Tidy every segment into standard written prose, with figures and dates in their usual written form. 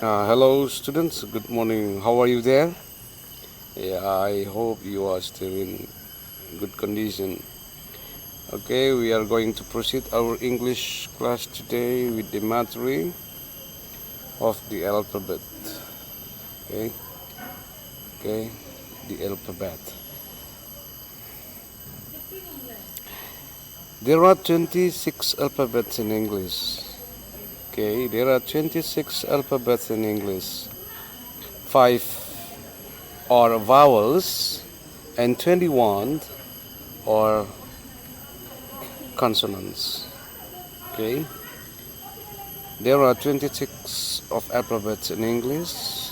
Hello, students. Good morning. How are you there? Yeah, I hope you are still in good condition. Okay, we are going to proceed our English class today with the mastery of the alphabet. Okay, okay, the alphabet. There are 26 alphabets in English. Okay, there are 26 alphabets in English. 5 are vowels and 21 are consonants. Okay, there are 26 of alphabets in English.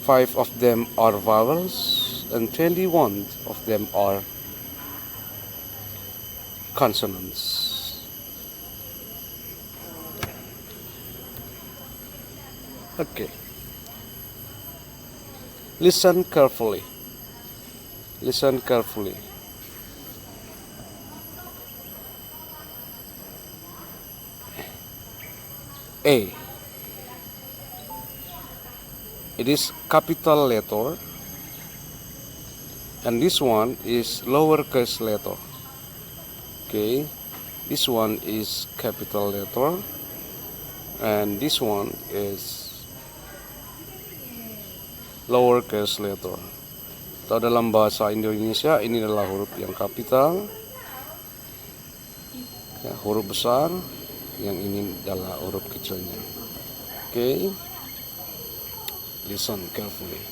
5 of them are vowels and 21 of them are consonants. Okay, listen carefully. Listen carefully. A. It is capital letter, and this one is lowercase letter. Okay, this one is capital letter, and this one is lowercase letter. Atau dalam bahasa Indonesia ini adalah huruf yang kapital, ya, huruf besar, yang ini adalah huruf kecilnya. Okay, listen carefully.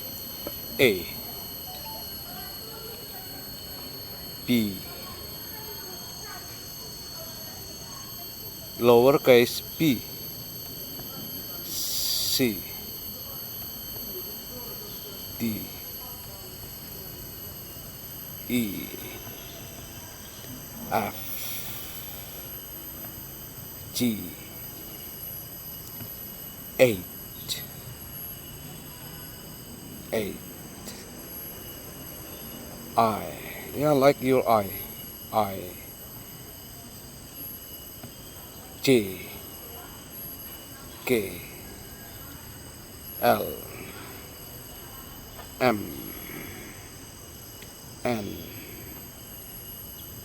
A, B, lowercase b, C, D, E, F, G, H, I. Yeah, like your I. J, K, L, M, N,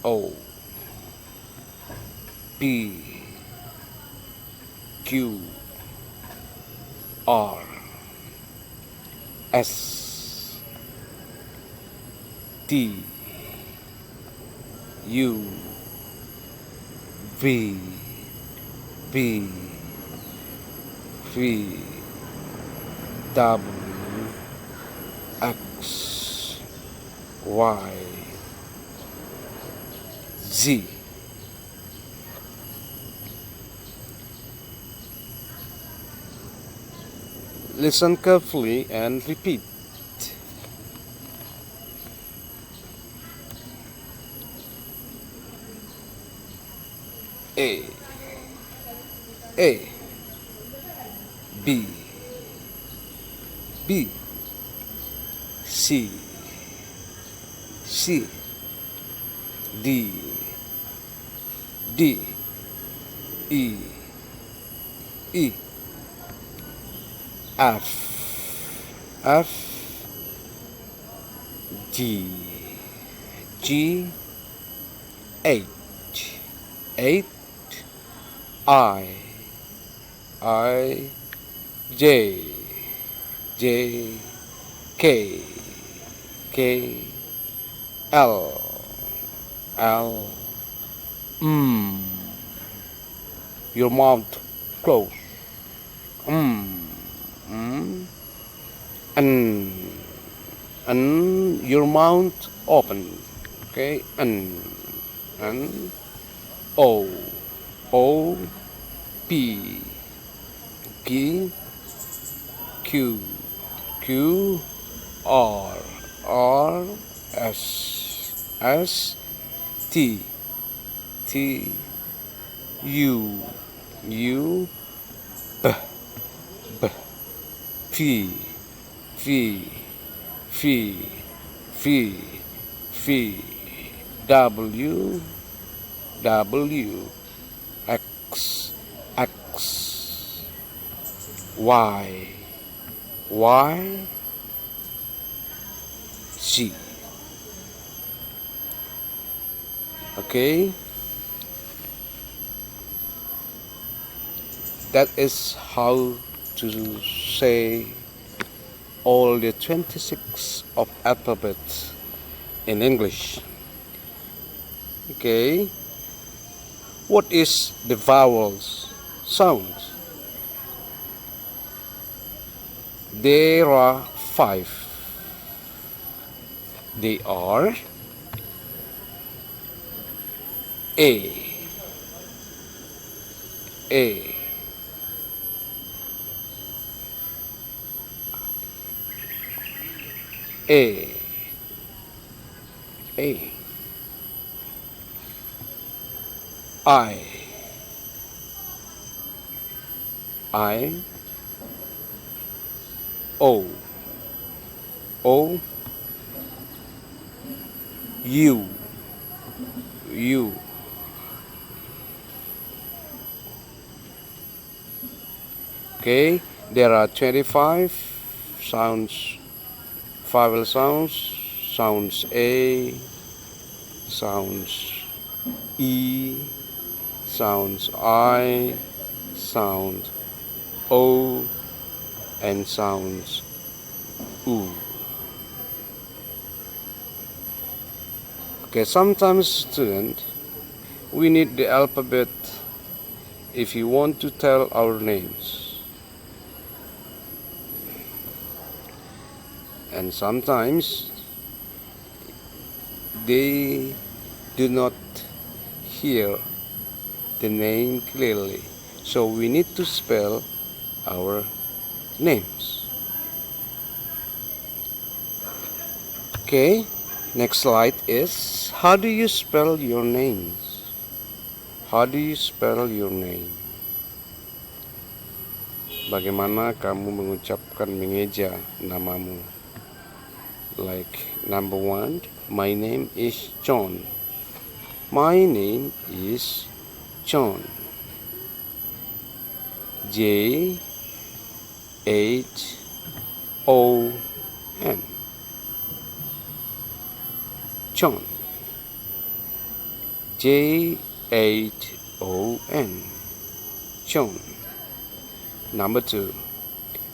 O, P, Q, R, S, T, U, V, W, X, Y, Z. Listen carefully and repeat. A, B, C, D, E, F, G, H, I, J, K, L, your mouth close, and your mouth open, okay, and O, P, Q, R, S, T, U, B, P, W, X, X, Y, Y, Z. Okay, that is how to say all the 26 of alphabets in English. Okay, what is the vowels sounds? There are 5. They are A, A, A, A, I, O, O, U, U. Okay, there are 25 sounds, vowel sounds, sounds A, sounds E, sounds I, sound O, and sounds U. Okay, sometimes student, we need the alphabet if you want to tell our names. And sometimes they do not hear the name clearly, so we need to spell our names. Okay, next slide is how do you spell your names? How do you spell your name? Bagaimana kamu mengucapkan mengeja namamu? Like number 1, my name is John. My name is John. J H O N. John. J H O N. John. Number 2,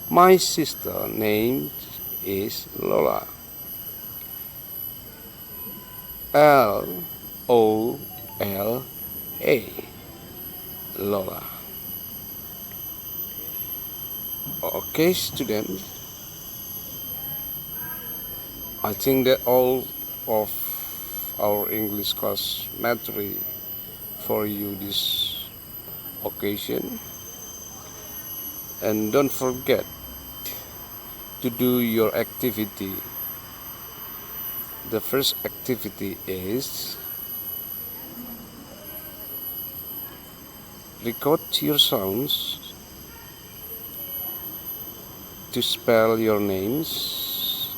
my sister name is Lola. Lola. Lola. Okay, students, I think that all of our English class material for you this occasion. And don't forget to do your activity. The first activity is record your sounds to spell your names,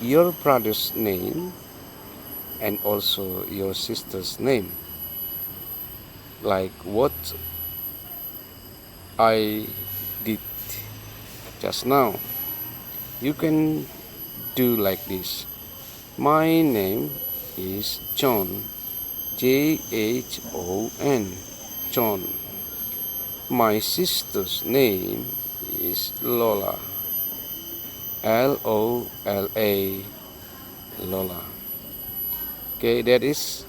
your brother's name, and also your sister's name. Like what I did just now. You can do like this. My name is John. John. John. My sister's name is Lola. Lola. Lola. Okay, that is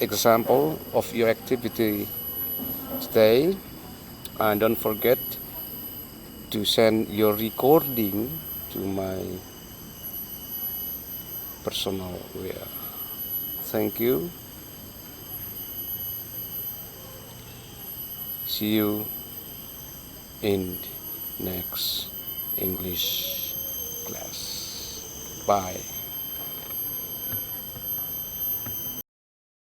example of your activity today. And don't forget to send your recording to my personal way. Thank you. See you in next English class. Bye.